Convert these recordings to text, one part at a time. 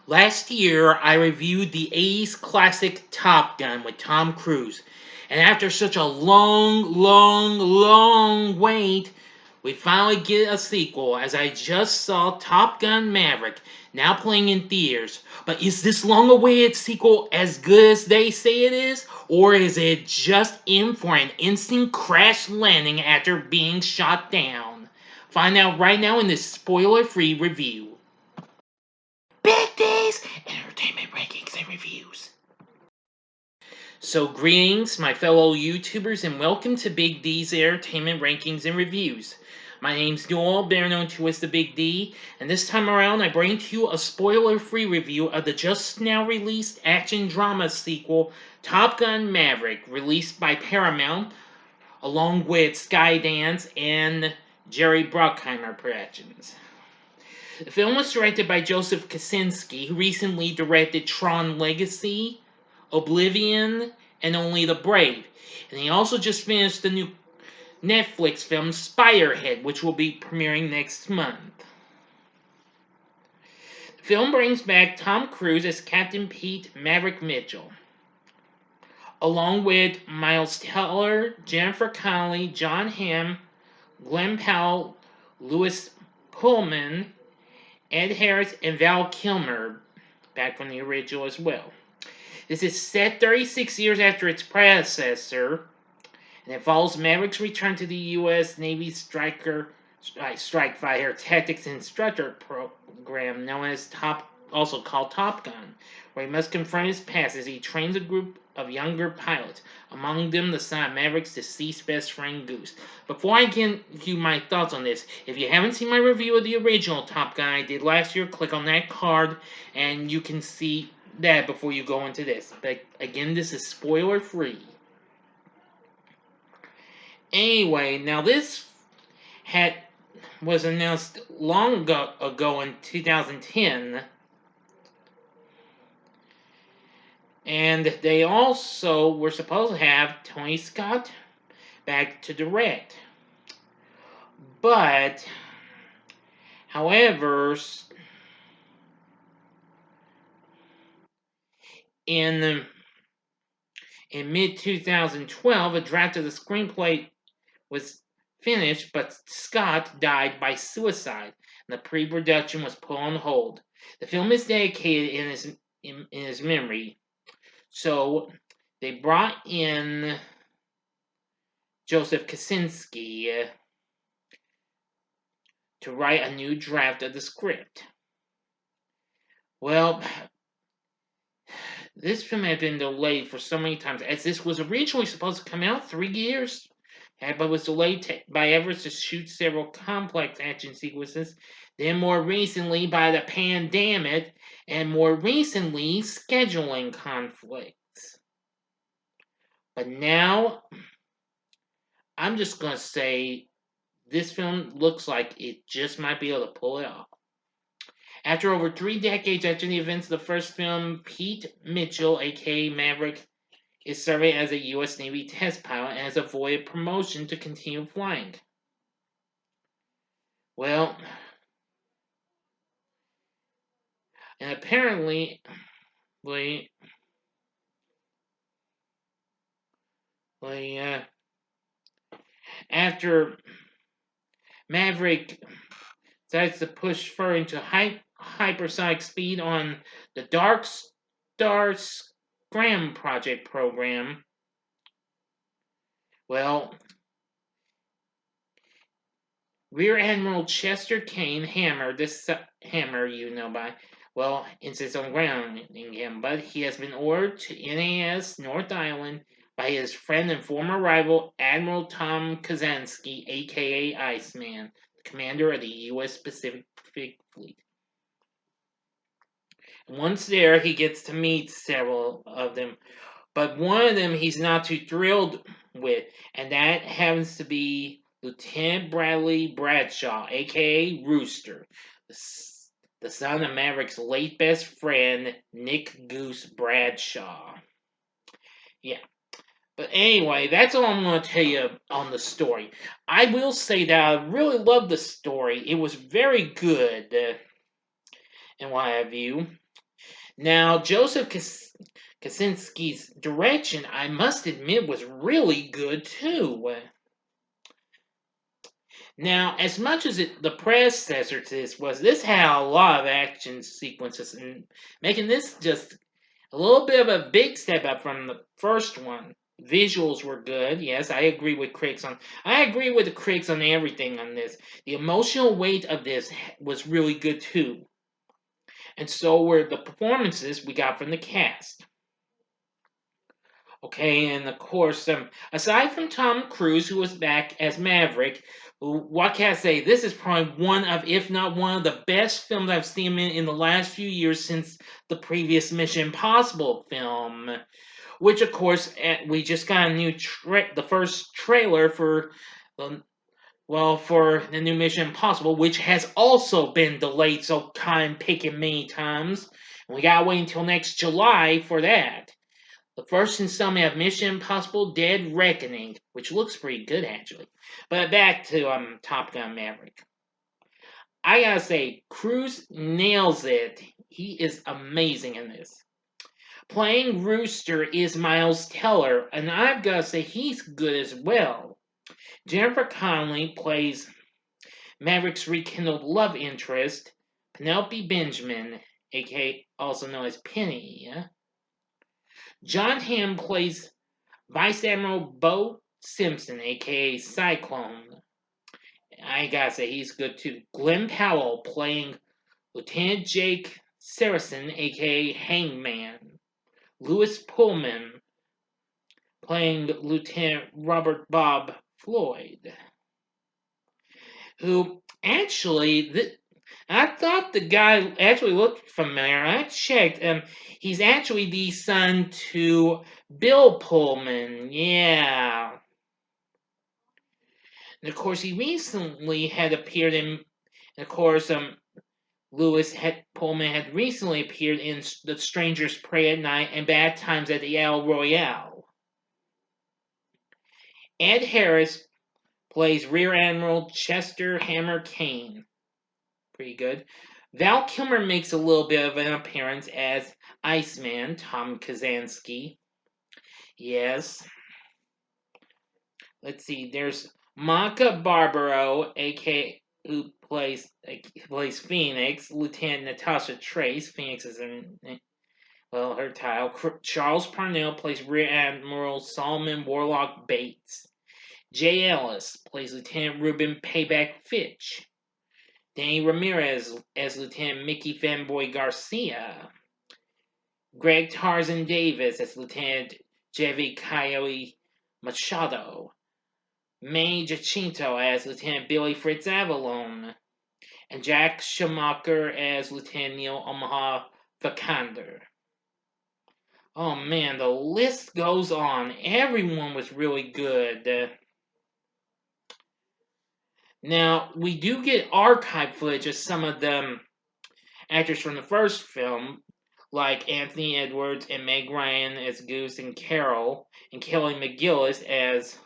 Last year, I reviewed the 80s classic Top Gun with Tom Cruise. And after such a long wait, we finally get a sequel as I just saw Top Gun Maverick, now playing in theaters. But is this long awaited sequel as good as they say it is? Or is it just in for an instant crash landing after being shot down? Find out right now in this spoiler free review. Big D's Entertainment Rankings and Reviews. So, greetings, my fellow YouTubers, and welcome to Big D's Entertainment Rankings and Reviews. My name's Noel, better known to as the Big D, and this time around I bring to you a spoiler-free review of the just now released action drama sequel Top Gun Maverick, released by Paramount, along with Skydance and Jerry Bruckheimer Productions. The film was directed by Joseph Kosinski, who recently directed Tron Legacy, Oblivion, and Only the Brave. And he also just finished the new Netflix film Spiderhead, which will be premiering next month. The film brings back Tom Cruise as Captain Pete Maverick Mitchell, along with Miles Teller, Jennifer Connelly, John Hamm, Glenn Powell, Louis Pullman, Ed Harris, and Val Kilmer, back from the original as well. This is set 36 years after its predecessor, and it follows Maverick's return to the U.S. Navy strike fighter tactics instructor program known as also called Top Gun, where he must confront his past as he trains a group of younger pilots, among them the son of Maverick's deceased best friend Goose. Before I get you my thoughts on this, if you haven't seen my review of the original Top Gun I did last year, click on that card and you can see that before you go into this. But again, this is spoiler free. Anyway, now this was announced long ago in 2010. And they also were supposed to have Tony Scott back to direct. But, however, in mid-2012, a draft of the screenplay was finished, but Scott died by suicide, and the pre-production was put on hold. The film is dedicated in his memory. So they brought in Joseph Kosinski to write a new draft of the script. Well, this film had been delayed for so many times, as this was originally supposed to come out 3 years, but was delayed by efforts to shoot several complex action sequences, then more recently by the pandemic, and more recently scheduling conflicts. But now, I'm just going to say this film looks like it just might be able to pull it off. After over 3 decades after the events of the first film, Pete Mitchell, aka Maverick, is serving as a U.S. Navy test pilot and has avoided promotion to continue flying. Well, and apparently, after Maverick decides to push further into hypersonic speed on the Dark Star Scram Project program, well, Rear Admiral Chester Kane Hammer, this Hammer you know by, well, insists on grounding him, but he has been ordered to NAS North Island by his friend and former rival Admiral Tom Kazansky, aka Iceman, the commander of the U.S. Pacific Fleet. And once there, he gets to meet several of them, but one of them he's not too thrilled with, and that happens to be Lieutenant Bradley Bradshaw, aka Rooster, the son of Maverick's late best friend, Nick Goose Bradshaw. Yeah. But anyway, that's all I'm going to tell you on the story. I will say that I really loved the story. It was very good, and what have you. Now, Joseph Kosinski's direction, I must admit, was really good too. Now, as much as the predecessor to this had a lot of action sequences, and making this just a little bit of a big step up from the first one. Visuals were good. Yes, I agree with critics on. I agree with the critics on everything on this. The emotional weight of this was really good too, and so were the performances we got from the cast. Okay, and of course, aside from Tom Cruise, who was back as Maverick, what can I say? This is probably one of, if not one of the best films I've seen in the last few years since the previous Mission Impossible film. Which, of course, we just got a new the first trailer for, for the new Mission Impossible, which has also been delayed so time picking many times. And we gotta wait until next July for that. The first installment of Mission Impossible Dead Reckoning, which looks pretty good actually. But back to Top Gun Maverick. I gotta say, Cruise nails it. He is amazing in this. Playing Rooster is Miles Teller, and I've gotta say he's good as well. Jennifer Connelly plays Maverick's rekindled love interest, Penelope Benjamin, aka also known as Penny. John Hamm plays Vice Admiral Bo Simpson, aka Cyclone. I gotta say, he's good too. Glenn Powell playing Lieutenant Jake Saracen, aka Hangman. Louis Pullman playing Lieutenant Robert Bob Floyd. Who actually, I thought the guy actually looked familiar. I checked, he's actually the son to Bill Pullman. Yeah. And of course, he recently had appeared in, and of course, Pullman had recently appeared in The Strangers Pray at Night and Bad Times at the El Royale. Ed Harris plays Rear Admiral Chester Hammer Kane. Pretty good. Val Kilmer makes a little bit of an appearance as Iceman, Tom Kazansky. Yes. Let's see, there's Monica Barbaro, aka who plays Phoenix, Lieutenant Natasha Trace. Phoenix is her title. Charles Parnell plays Rear Admiral Solomon Warlock Bates. Jay Ellis plays Lieutenant Ruben Payback Fitch. Danny Ramirez as Lieutenant Mickey Fanboy Garcia. Greg Tarzan Davis as Lieutenant Jevi Coyote Machado. Manny Jacinto as Lieutenant Billy Fritz Avalon. And Jack Schumacher as Lieutenant Neil Omaha Vikander. Oh man, the list goes on. Everyone was really good. Now, we do get archive footage of some of the actors from the first film, like Anthony Edwards and Meg Ryan as Goose and Carol, and Kelly McGillis as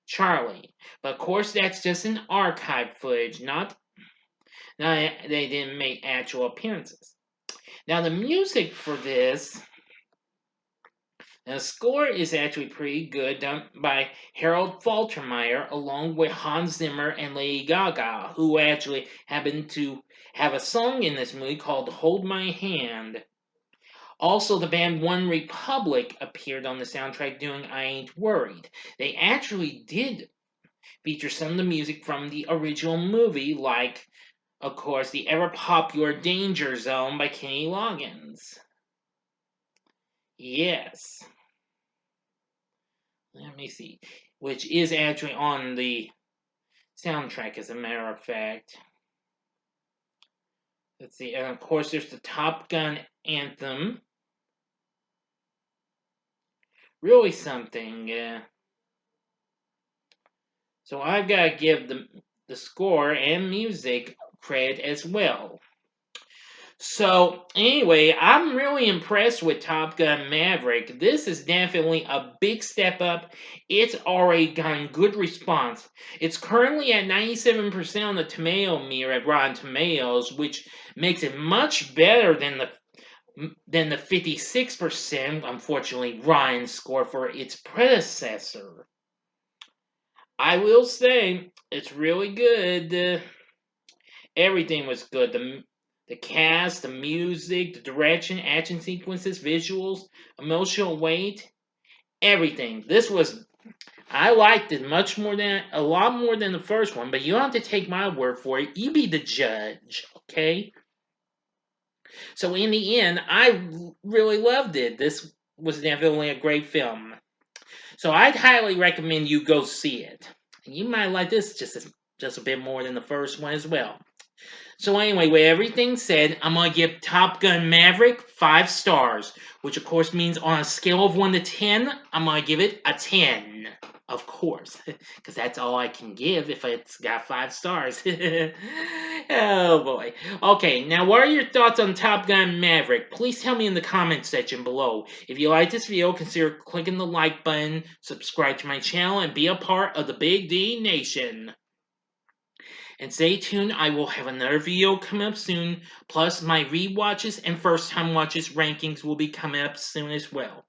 Charlie. But of course, that's just an archive footage, not they didn't make actual appearances. Now, the music for this, the score is actually pretty good, done by Harold Faltermeyer, along with Hans Zimmer and Lady Gaga, who actually happened to have a song in this movie called Hold My Hand. Also, the band One Republic appeared on the soundtrack doing I Ain't Worried. They actually did feature some of the music from the original movie, like, of course, the ever popular Danger Zone by Kenny Loggins. Yes. Let me see. Which is actually on the soundtrack, as a matter of fact. Let's see. And of course, there's the Top Gun anthem. Really something. So I've got to give the score and music credit as well. So, anyway, I'm really impressed with Top Gun Maverick. This is definitely a big step up. It's already gotten good response. It's currently at 97% on the tomato meter at Rotten Tomatoes, which makes it much better than the than the 56%, unfortunately, Ryan scored for its predecessor. I will say, it's really good. Everything was good. The cast, the music, the direction, action sequences, visuals, emotional weight, everything. I liked it a lot more than the first one, but you don't have to take my word for it. You be the judge, okay? So in the end, I really loved it. This was definitely a great film. So I'd highly recommend you go see it. You might like this just a bit more than the first one as well. So anyway, with everything said, I'm gonna give Top Gun Maverick 5 stars, which of course means on a scale of 1 to 10, I'm gonna give it a 10. Of course, because that's all I can give if it's got 5 stars. Oh boy. Okay, now what are your thoughts on Top Gun Maverick? Please tell me in the comments section below. If you like this video, consider clicking the like button, subscribe to my channel, and be a part of the Big D Nation. And stay tuned, I will have another video coming up soon. Plus, my rewatches and first time watches rankings will be coming up soon as well.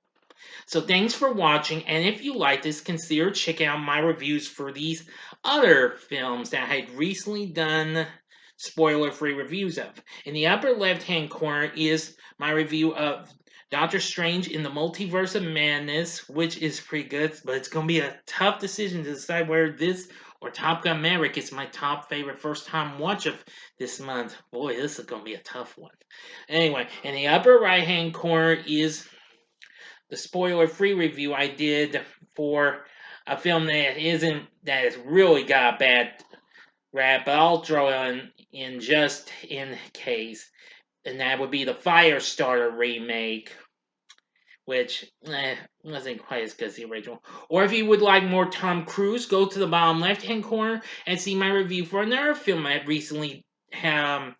So thanks for watching, and if you like this, consider checking out my reviews for these other films that I had recently done spoiler-free reviews of. In the upper left-hand corner is my review of Doctor Strange in the Multiverse of Madness, which is pretty good, but it's going to be a tough decision to decide whether this or Top Gun Maverick is my top favorite first-time watch of this month. Boy, this is going to be a tough one. Anyway, in the upper right-hand corner is the spoiler-free review I did for a film that has really got a bad rap, but I'll throw in just in case, and that would be the Firestarter remake, which wasn't quite as good as the original. Or if you would like more Tom Cruise, go to the bottom left-hand corner and see my review for another film I recently had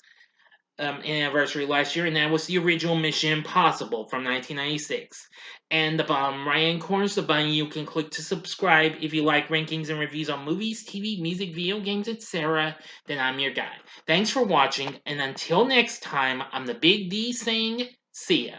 anniversary last year, and that was the original Mission Impossible from 1996. And the bottom right hand corner is the button you can click to subscribe if you like rankings and reviews on movies, TV, music, video games, etc. Then I'm your guy. Thanks for watching, and until next time, I'm the Big D saying, see ya.